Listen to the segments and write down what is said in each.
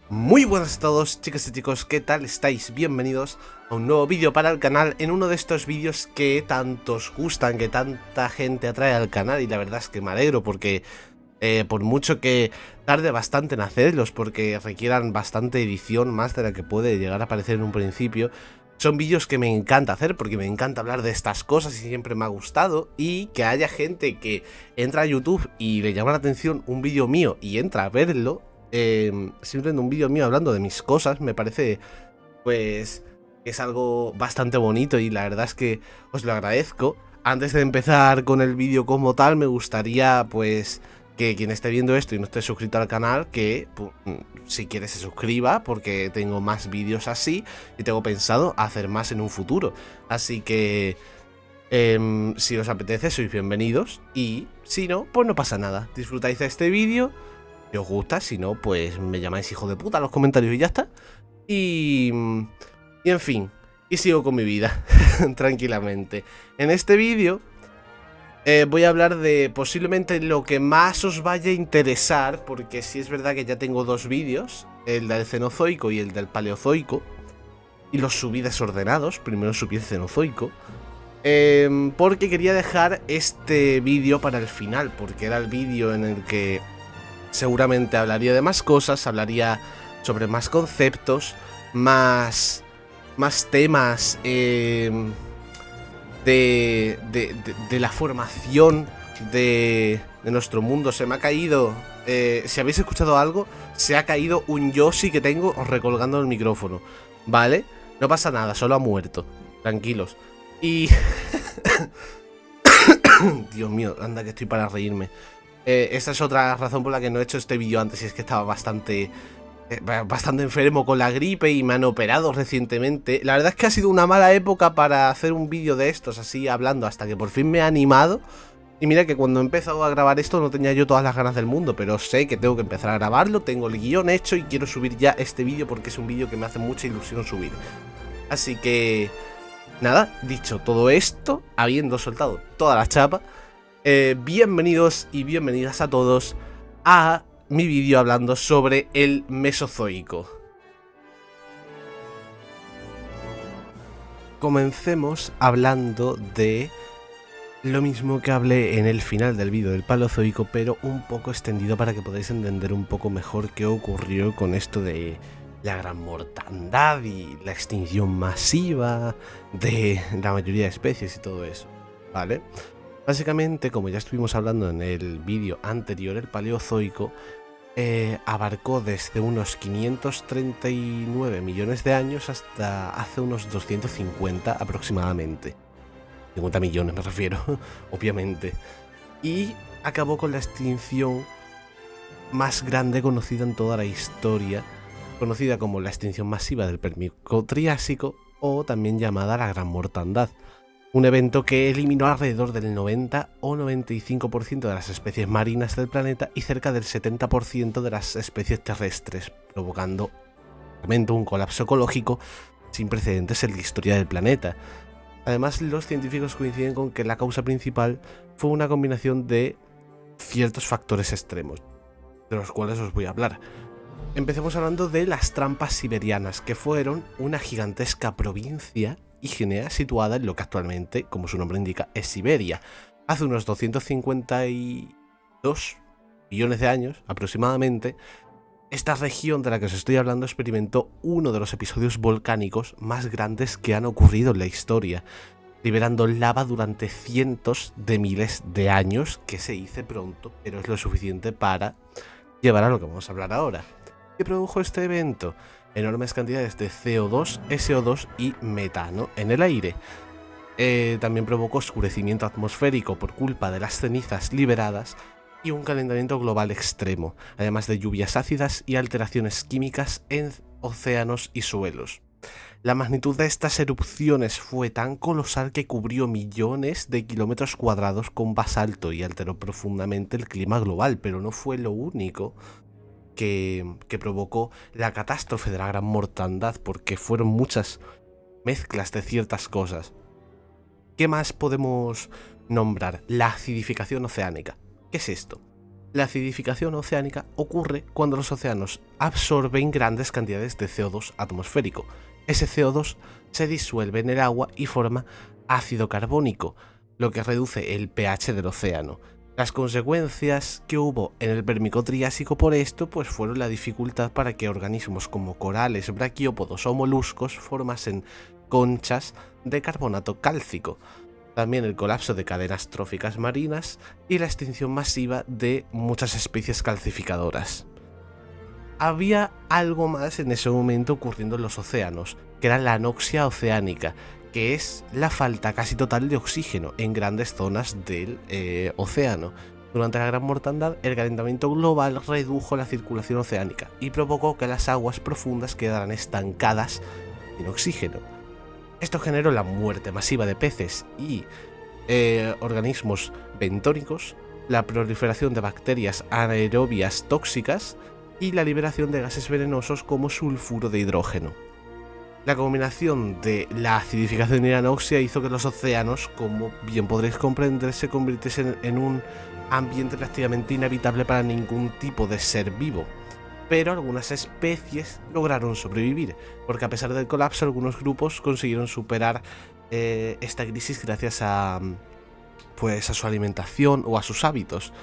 Muy buenas a todos, chicas y chicos, ¿qué tal estáis? Bienvenidos a un nuevo vídeo para el canal, en uno de estos vídeos que tanto os gustan, que tanta gente atrae al canal, y la verdad es que me alegro porque por mucho que tarde bastante en hacerlos, porque requieran bastante edición, más de la que puede llegar a aparecer en un principio, son vídeos que me encanta hacer porque me encanta hablar de estas cosas y siempre me ha gustado, y que haya gente que entra a YouTube y le llama la atención un vídeo mío y entra a verlo. Simplemente un vídeo mío hablando de mis cosas, me parece pues que es algo bastante bonito y la verdad es que os lo agradezco. Antes de empezar con el vídeo como tal, me gustaría pues que quien esté viendo esto y no esté suscrito al canal, que si quiere se suscriba, porque tengo más vídeos así y tengo pensado hacer más en un futuro. Así que si os apetece, sois bienvenidos, y si no, pues no pasa nada. Disfrutáis de este vídeo. Si os gusta, si no, pues me llamáis hijo de puta en los comentarios y ya está. Y en fin, y sigo con mi vida, tranquilamente. En este vídeo voy a hablar de posiblemente lo que más os vaya a interesar, porque sí es verdad que ya tengo dos vídeos, el del Cenozoico y el del Paleozoico, y los subí desordenados. Primero subí el Cenozoico, porque quería dejar este vídeo para el final, porque era el vídeo en el que seguramente hablaría de más cosas, hablaría sobre más conceptos, más temas de la formación de nuestro mundo. Se me ha caído, si habéis escuchado algo, se ha caído un Yoshi que tengo recolgando el micrófono, ¿vale? No pasa nada, solo ha muerto, tranquilos. Y Dios mío, anda que estoy para reírme. Esta es otra razón por la que no he hecho este vídeo antes, y es que estaba bastante enfermo con la gripe y me han operado recientemente. La verdad es que ha sido una mala época para hacer un vídeo de estos así hablando, hasta que por fin me he animado. Y mira que cuando he empezado a grabar esto no tenía yo todas las ganas del mundo, pero sé que tengo que empezar a grabarlo, tengo el guión hecho y quiero subir ya este vídeo porque es un vídeo que me hace mucha ilusión subir. Así que nada, dicho todo esto, habiendo soltado toda la chapa, bienvenidos y bienvenidas a todos a mi vídeo hablando sobre el Mesozoico. Comencemos hablando de lo mismo que hablé en el final del vídeo del Paleozoico, pero un poco extendido para que podáis entender un poco mejor qué ocurrió con esto de la gran mortandad y la extinción masiva de la mayoría de especies y todo eso, ¿vale? Básicamente, como ya estuvimos hablando en el vídeo anterior, el Paleozoico abarcó desde unos 539 millones de años hasta hace unos 250 aproximadamente. 50 millones me refiero, obviamente. Y acabó con la extinción más grande conocida en toda la historia, conocida como la extinción masiva del Permico-Triásico, o también llamada la Gran Mortandad. Un evento que eliminó alrededor del 90 o 95% de las especies marinas del planeta y cerca del 70% de las especies terrestres, provocando realmente un colapso ecológico sin precedentes en la historia del planeta. Además, los científicos coinciden con que la causa principal fue una combinación de ciertos factores extremos, de los cuales os voy a hablar. Empecemos hablando de las trampas siberianas, que fueron una gigantesca provincia ígnea situada en lo que actualmente, como su nombre indica, es Siberia. Hace unos 252 millones de años aproximadamente, esta región de la que os estoy hablando experimentó uno de los episodios volcánicos más grandes que han ocurrido en la historia, liberando lava durante cientos de miles de años, que se dice pronto, pero es lo suficiente para llevar a lo que vamos a hablar ahora. ¿Qué produjo este evento? Enormes cantidades de CO2, SO2 y metano en el aire. También provocó oscurecimiento atmosférico por culpa de las cenizas liberadas y un calentamiento global extremo, además de lluvias ácidas y alteraciones químicas en océanos y suelos. La magnitud de estas erupciones fue tan colosal que cubrió millones de kilómetros cuadrados con basalto y alteró profundamente el clima global, pero no fue lo único que provocó la catástrofe de la Gran Mortandad, porque fueron muchas mezclas de ciertas cosas. ¿Qué más podemos nombrar? La acidificación oceánica. ¿Qué es esto? La acidificación oceánica ocurre cuando los océanos absorben grandes cantidades de CO2 atmosférico. Ese CO2 se disuelve en el agua y forma ácido carbónico, lo que reduce el pH del océano. Las consecuencias que hubo en el Permico-Triásico por esto pues fueron la dificultad para que organismos como corales, braquiópodos o moluscos formasen conchas de carbonato cálcico. También el colapso de cadenas tróficas marinas y la extinción masiva de muchas especies calcificadoras. Había algo más en ese momento ocurriendo en los océanos, que era la anoxia oceánica, que es la falta casi total de oxígeno en grandes zonas del océano. Durante la Gran Mortandad, el calentamiento global redujo la circulación oceánica y provocó que las aguas profundas quedaran estancadas sin oxígeno. Esto generó la muerte masiva de peces y organismos bentónicos, la proliferación de bacterias anaerobias tóxicas y la liberación de gases venenosos como sulfuro de hidrógeno. La combinación de la acidificación y la anoxia hizo que los océanos, como bien podréis comprender, se convirtiesen en un ambiente prácticamente inhabitable para ningún tipo de ser vivo. Pero algunas especies lograron sobrevivir, porque a pesar del colapso algunos grupos consiguieron superar esta crisis gracias a su alimentación o a sus hábitos.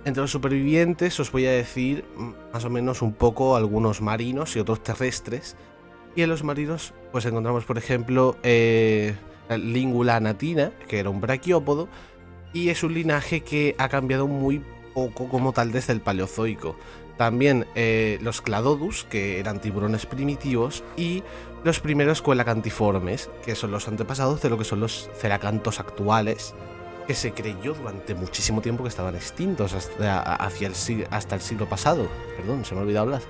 Entre los supervivientes os voy a decir más o menos un poco algunos marinos y otros terrestres. Y en los marinos pues encontramos por ejemplo la Língula anatina, que era un braquiópodo, y es un linaje que ha cambiado muy poco como tal desde el Paleozoico. También los Cladodus, que eran tiburones primitivos, y los primeros coelacantiformes, que son los antepasados de lo que son los ceracantos actuales, que se creyó durante muchísimo tiempo que estaban extintos hasta el siglo pasado. Perdón, se me ha olvidado hablar.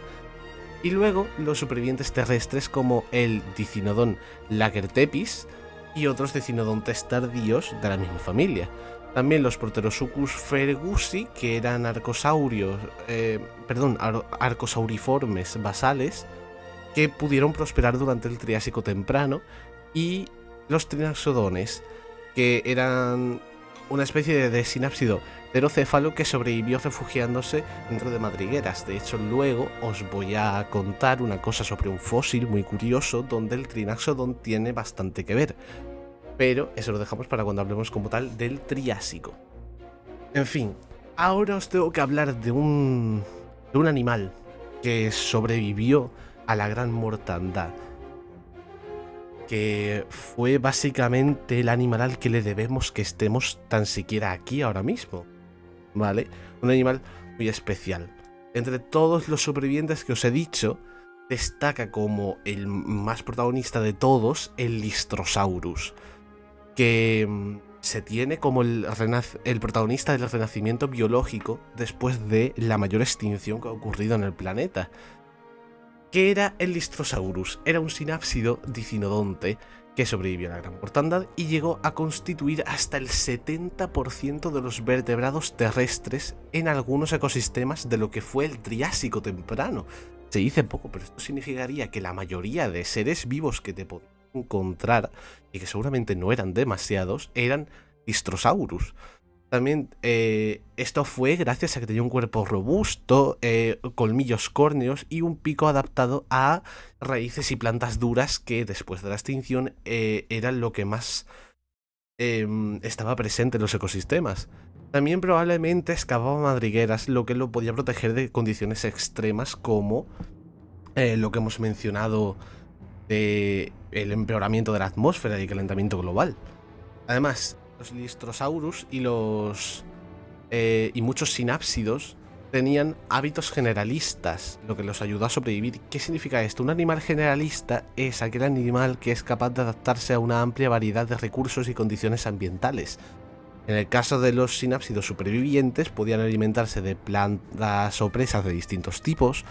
Y luego los supervivientes terrestres como el Dicynodon lacertepis y otros Dicynodontes tardíos de la misma familia. También los Proterosuchus fergusi, que eran arcosauriformes basales, que pudieron prosperar durante el Triásico temprano, y los Trinaxodones, que eran una especie de sinápsido pterocéfalo que sobrevivió refugiándose dentro de madrigueras. De hecho, luego os voy a contar una cosa sobre un fósil muy curioso donde el Trinaxodon tiene bastante que ver. Pero eso lo dejamos para cuando hablemos como tal del Triásico. En fin, ahora os tengo que hablar de un animal que sobrevivió a la Gran Mortandad, que fue básicamente el animal al que le debemos que estemos tan siquiera aquí ahora mismo, ¿vale? Un animal muy especial. Entre todos los supervivientes que os he dicho, destaca como el más protagonista de todos el Lystrosaurus, que se tiene como el protagonista del renacimiento biológico después de la mayor extinción que ha ocurrido en el planeta. ¿Qué era el Lystrosaurus? Era un sinápsido dicinodonte que sobrevivió a la Gran Mortandad y llegó a constituir hasta el 70% de los vertebrados terrestres en algunos ecosistemas de lo que fue el Triásico temprano. Se dice poco, pero esto significaría que la mayoría de seres vivos que te podías encontrar, y que seguramente no eran demasiados, eran Lystrosaurus. También esto fue gracias a que tenía un cuerpo robusto, colmillos córneos y un pico adaptado a raíces y plantas duras que después de la extinción eran lo que más estaba presente en los ecosistemas. También probablemente excavaba madrigueras, lo que lo podía proteger de condiciones extremas como lo que hemos mencionado de el empeoramiento de la atmósfera y el calentamiento global. Además, los Lystrosaurus y muchos sinápsidos tenían hábitos generalistas, lo que los ayudó a sobrevivir. ¿Qué significa esto? Un animal generalista es aquel animal que es capaz de adaptarse a una amplia variedad de recursos y condiciones ambientales. En el caso de los sinápsidos supervivientes, podían alimentarse de plantas o presas de distintos tipos,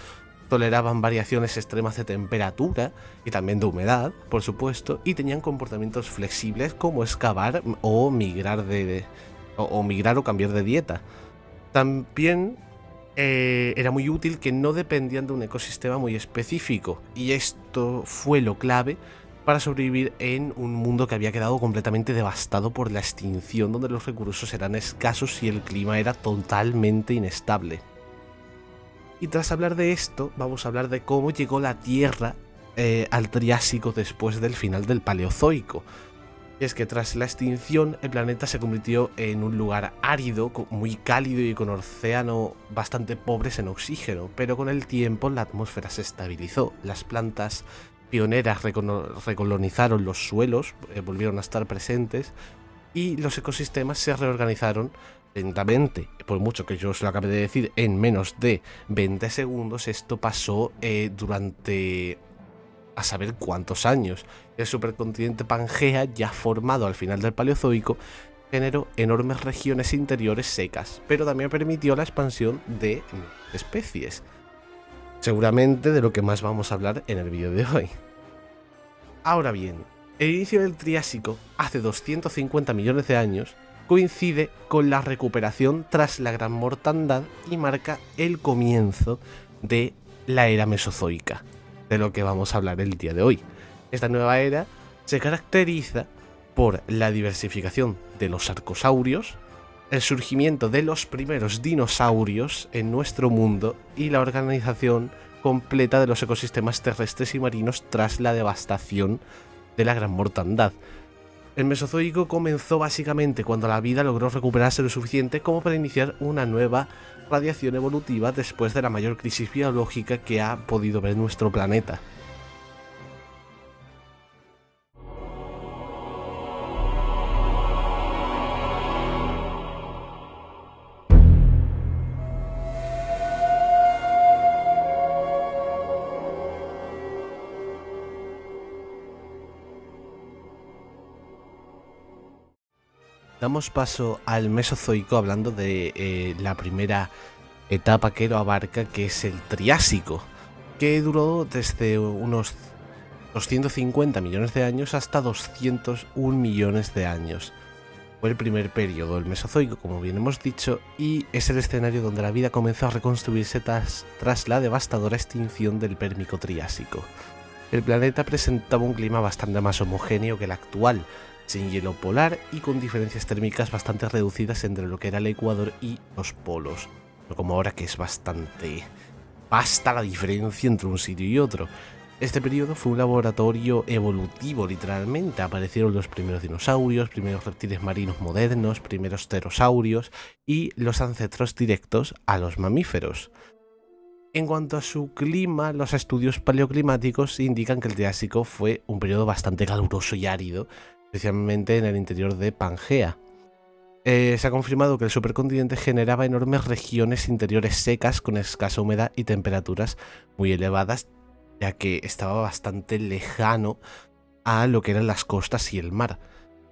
toleraban variaciones extremas de temperatura y también de humedad, por supuesto, y tenían comportamientos flexibles como excavar o migrar o cambiar de dieta. También era muy útil que no dependían de un ecosistema muy específico, y esto fue lo clave para sobrevivir en un mundo que había quedado completamente devastado por la extinción, donde los recursos eran escasos y el clima era totalmente inestable. Y tras hablar de esto, vamos a hablar de cómo llegó la Tierra al Triásico después del final del Paleozoico. Y es que tras la extinción el planeta se convirtió en un lugar árido, muy cálido y con océano bastante pobres en oxígeno, pero con el tiempo la atmósfera se estabilizó, las plantas pioneras recolonizaron los suelos, volvieron a estar presentes y los ecosistemas se reorganizaron lentamente. Por mucho que yo os lo acabe de decir en menos de 20 segundos, esto pasó durante a saber cuántos años. El supercontinente Pangea, ya formado al final del Paleozoico, generó enormes regiones interiores secas, pero también permitió la expansión de especies. Seguramente de lo que más vamos a hablar en el vídeo de hoy. Ahora bien, el inicio del Triásico, hace 250 millones de años, coincide con la recuperación tras la gran mortandad y marca el comienzo de la era mesozoica, de lo que vamos a hablar el día de hoy. Esta nueva era se caracteriza por la diversificación de los arcosaurios, el surgimiento de los primeros dinosaurios en nuestro mundo y la organización completa de los ecosistemas terrestres y marinos tras la devastación de la gran mortandad. El Mesozoico comenzó básicamente cuando la vida logró recuperarse lo suficiente como para iniciar una nueva radiación evolutiva después de la mayor crisis biológica que ha podido ver nuestro planeta. Damos paso al Mesozoico hablando de la primera etapa que lo abarca, que es el Triásico, que duró desde unos 250 millones de años hasta 201 millones de años. Fue el primer periodo del Mesozoico, como bien hemos dicho, y es el escenario donde la vida comenzó a reconstruirse tras la devastadora extinción del Pérmico Triásico. El planeta presentaba un clima bastante más homogéneo que el actual, sin hielo polar y con diferencias térmicas bastante reducidas entre lo que era el ecuador y los polos, no como ahora que es bastante vasta la diferencia entre un sitio y otro. Este periodo fue un laboratorio evolutivo, literalmente. Aparecieron los primeros dinosaurios, primeros reptiles marinos modernos, primeros pterosaurios y los ancestros directos a los mamíferos. En cuanto a su clima, los estudios paleoclimáticos indican que el Triásico fue un periodo bastante caluroso y árido, especialmente en el interior de Pangea. Se ha confirmado que el supercontinente generaba enormes regiones interiores secas con escasa humedad y temperaturas muy elevadas, ya que estaba bastante lejano a lo que eran las costas y el mar.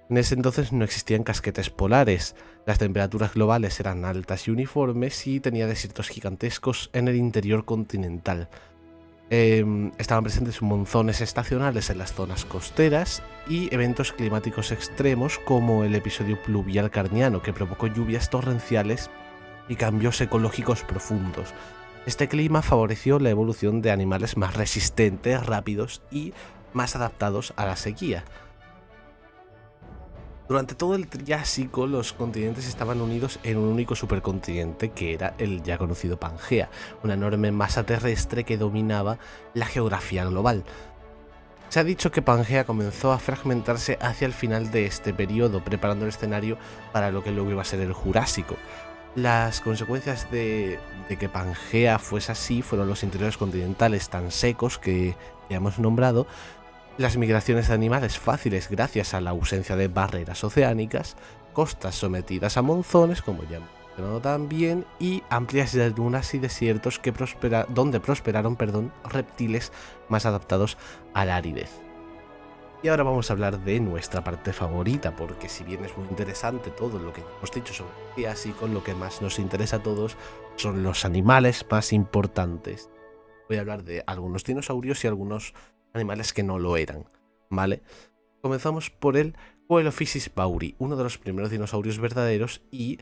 En ese entonces no existían casquetes polares, las temperaturas globales eran altas y uniformes y tenía desiertos gigantescos en el interior continental. Estaban presentes monzones estacionales en las zonas costeras y eventos climáticos extremos como el episodio pluvial carniano, que provocó lluvias torrenciales y cambios ecológicos profundos. Este clima favoreció la evolución de animales más resistentes, rápidos y más adaptados a la sequía. Durante todo el Triásico, los continentes estaban unidos en un único supercontinente, que era el ya conocido Pangea, una enorme masa terrestre que dominaba la geografía global. Se ha dicho que Pangea comenzó a fragmentarse hacia el final de este periodo, preparando el escenario para lo que luego iba a ser el Jurásico. Las consecuencias de que Pangea fuese así fueron los interiores continentales tan secos que ya hemos nombrado, las migraciones de animales fáciles gracias a la ausencia de barreras oceánicas, costas sometidas a monzones, como ya hemos mencionado también, y amplias llanuras y desiertos donde prosperaron reptiles más adaptados a la aridez. Y ahora vamos a hablar de nuestra parte favorita, porque si bien es muy interesante todo lo que hemos dicho sobre el Triásico, lo que más nos interesa a todos son los animales más importantes. Voy a hablar de algunos dinosaurios y algunos animales que no lo eran, ¿vale? Comenzamos por el Coelophysis bauri, uno de los primeros dinosaurios verdaderos y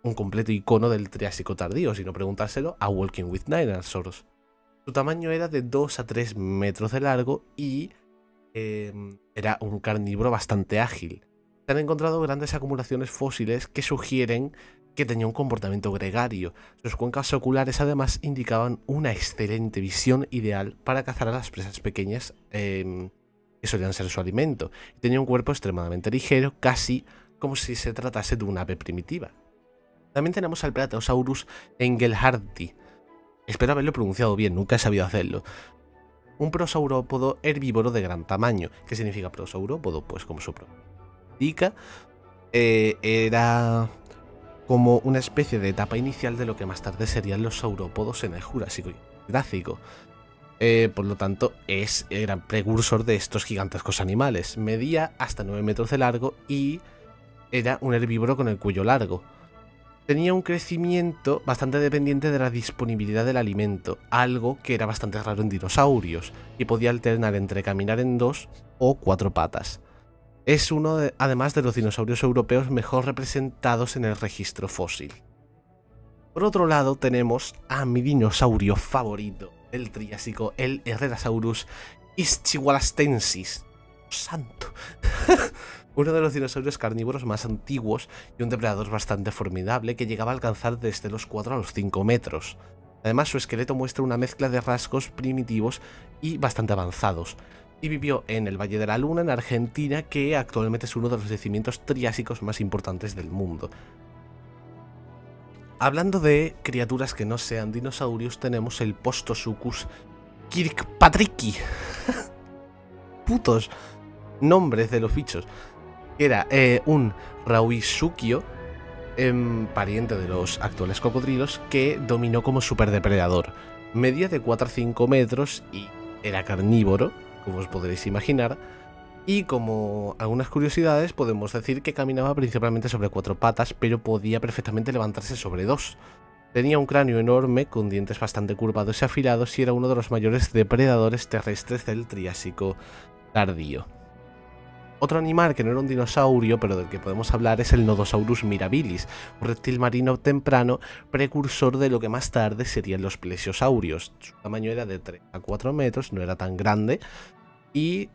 un completo icono del Triásico tardío, si no preguntárselo a Walking with Dinosaurs. Su tamaño era de 2 a 3 metros de largo y era un carnívoro bastante ágil. Se han encontrado grandes acumulaciones fósiles que sugieren que tenía un comportamiento gregario. Sus cuencas oculares además indicaban una excelente visión ideal para cazar a las presas pequeñas que solían ser su alimento. Tenía un cuerpo extremadamente ligero, casi como si se tratase de una ave primitiva. También tenemos al Plateosaurus engelhardti. Espero haberlo pronunciado bien, nunca he sabido hacerlo. Un prosaurópodo herbívoro de gran tamaño. ¿Qué significa prosaurópodo? Pues como su propio indica, era como una especie de etapa inicial de lo que más tarde serían los saurópodos en el Jurásico y Jurásico. Por lo tanto, era precursor de estos gigantescos animales. Medía hasta 9 metros de largo y era un herbívoro con el cuello largo. Tenía un crecimiento bastante dependiente de la disponibilidad del alimento, algo que era bastante raro en dinosaurios, y podía alternar entre caminar en 2 o 4 patas. Es uno, además, de los dinosaurios europeos mejor representados en el registro fósil. Por otro lado, tenemos a mi dinosaurio favorito del Triásico, el Herrerasaurus ischigualastensis. ¡Santo! Uno de los dinosaurios carnívoros más antiguos y un depredador bastante formidable que llegaba a alcanzar desde los 4 a los 5 metros. Además, su esqueleto muestra una mezcla de rasgos primitivos y bastante avanzados, y vivió en el Valle de la Luna, en Argentina, que actualmente es uno de los yacimientos triásicos más importantes del mundo. Hablando de criaturas que no sean dinosaurios, tenemos el Postosuchus kirkpatricki. Putos nombres de los bichos. Que era un rauisuchio, pariente de los actuales cocodrilos, que dominó como superdepredador. Medía de 4 a 5 metros y era carnívoro, como os podréis imaginar, y como algunas curiosidades podemos decir que caminaba principalmente sobre 4 patas, pero podía perfectamente levantarse sobre 2. Tenía un cráneo enorme con dientes bastante curvados y afilados y era uno de los mayores depredadores terrestres del Triásico tardío. Otro animal que no era un dinosaurio, pero del que podemos hablar, es el Nodosaurus mirabilis, un reptil marino temprano precursor de lo que más tarde serían los plesiosaurios. Su tamaño era de 3 a 4 metros, no era tan grande, y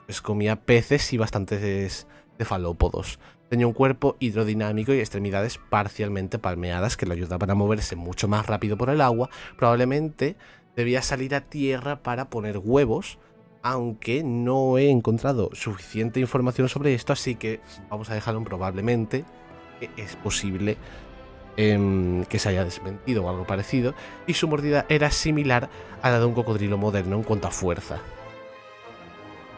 pues comía peces y bastantes cefalópodos. Tenía un cuerpo hidrodinámico y extremidades parcialmente palmeadas que le ayudaban a moverse mucho más rápido por el agua. Probablemente debía salir a tierra para poner huevos, aunque no he encontrado suficiente información sobre esto, así que vamos a dejarlo en probablemente, que es posible que se haya desmentido o algo parecido, y su mordida era similar a la de un cocodrilo moderno en cuanto a fuerza.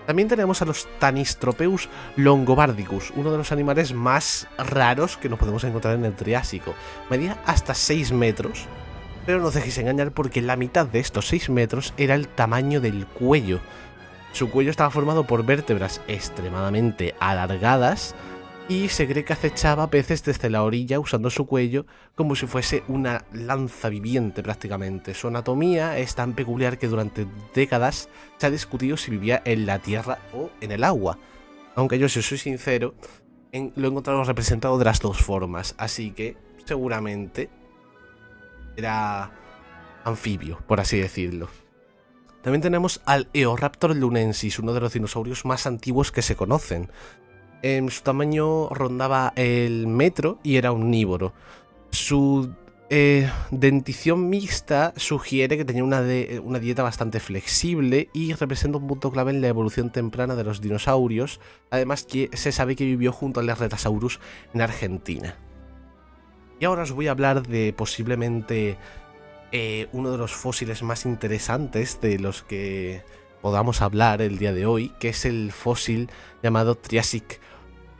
También tenemos a los Tanistropeus longobardicus, uno de los animales más raros que nos podemos encontrar en el Triásico. Medía hasta 6 metros, pero no os dejéis engañar porque la mitad de estos 6 metros era el tamaño del cuello. Su cuello estaba formado por vértebras extremadamente alargadas y se cree que acechaba peces desde la orilla usando su cuello como si fuese una lanza viviente prácticamente. Su anatomía es tan peculiar que durante décadas se ha discutido si vivía en la tierra o en el agua. Aunque yo, si os soy sincero, lo he encontrado representado de las dos formas, así que seguramente era anfibio, por así decirlo. También tenemos al Eoraptor lunensis, uno de los dinosaurios más antiguos que se conocen. Su tamaño rondaba el metro y era omnívoro. Su dentición mixta sugiere que tenía una dieta bastante flexible y representa un punto clave en la evolución temprana de los dinosaurios. Además, que se sabe que vivió junto al Herrerasaurus en Argentina. Y ahora os voy a hablar de posiblemente uno de los fósiles más interesantes de los que podamos hablar el día de hoy, que es el fósil llamado Triassic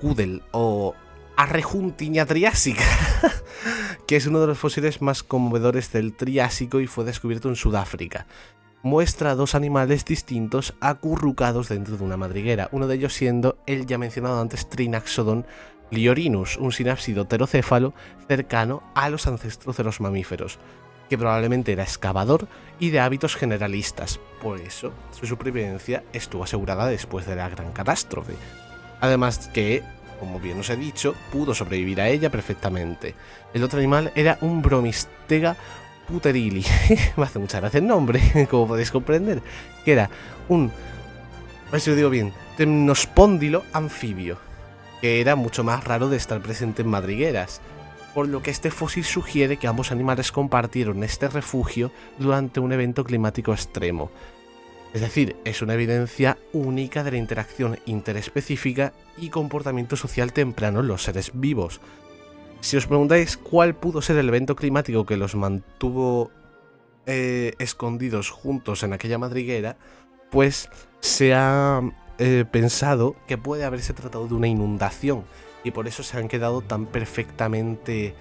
Kudel o Arrejuntiña triásica, que es uno de los fósiles más conmovedores del Triásico y fue descubierto en Sudáfrica. Muestra dos animales distintos acurrucados dentro de una madriguera, uno de ellos siendo el ya mencionado antes Trinaxodon liorinus, un sinápsido pterocéfalo cercano a los ancestros de los mamíferos, que probablemente era excavador y de hábitos generalistas, por eso su supervivencia estuvo asegurada después de la gran catástrofe. Además que, como bien os he dicho, pudo sobrevivir a ella perfectamente. El otro animal era un Bromistega puterili, me hace mucha gracia el nombre, como podéis comprender, que era un ver si lo digo bien, temnospóndilo anfibio, que era mucho más raro de estar presente en madrigueras, por lo que este fósil sugiere que ambos animales compartieron este refugio durante un evento climático extremo. Es decir, es una evidencia única de la interacción interespecífica y comportamiento social temprano en los seres vivos. Si os preguntáis cuál pudo ser el evento climático que los mantuvo escondidos juntos en aquella madriguera, pues se ha pensado que puede haberse tratado de una inundación y por eso se han quedado tan perfectamente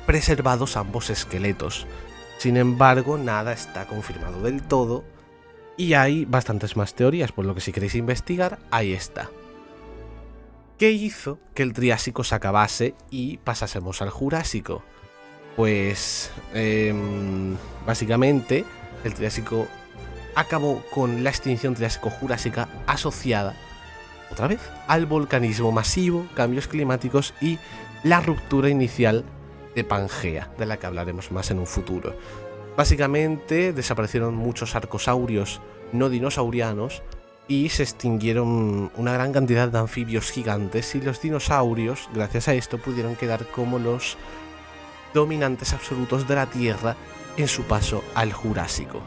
preservados ambos esqueletos. Sin embargo, nada está confirmado del todo y hay bastantes más teorías, por lo que si queréis investigar, ahí está. ¿Qué hizo que el Triásico se acabase y pasásemos al Jurásico? Pues básicamente el Triásico acabó con la extinción Triásico-Jurásica asociada, otra vez, al volcanismo masivo, cambios climáticos y la ruptura inicial de Pangea, de la que hablaremos más en un futuro. Básicamente desaparecieron muchos arcosaurios no dinosaurianos y se extinguieron una gran cantidad de anfibios gigantes, y los dinosaurios, gracias a esto, pudieron quedar como los dominantes absolutos de la Tierra en su paso al Jurásico.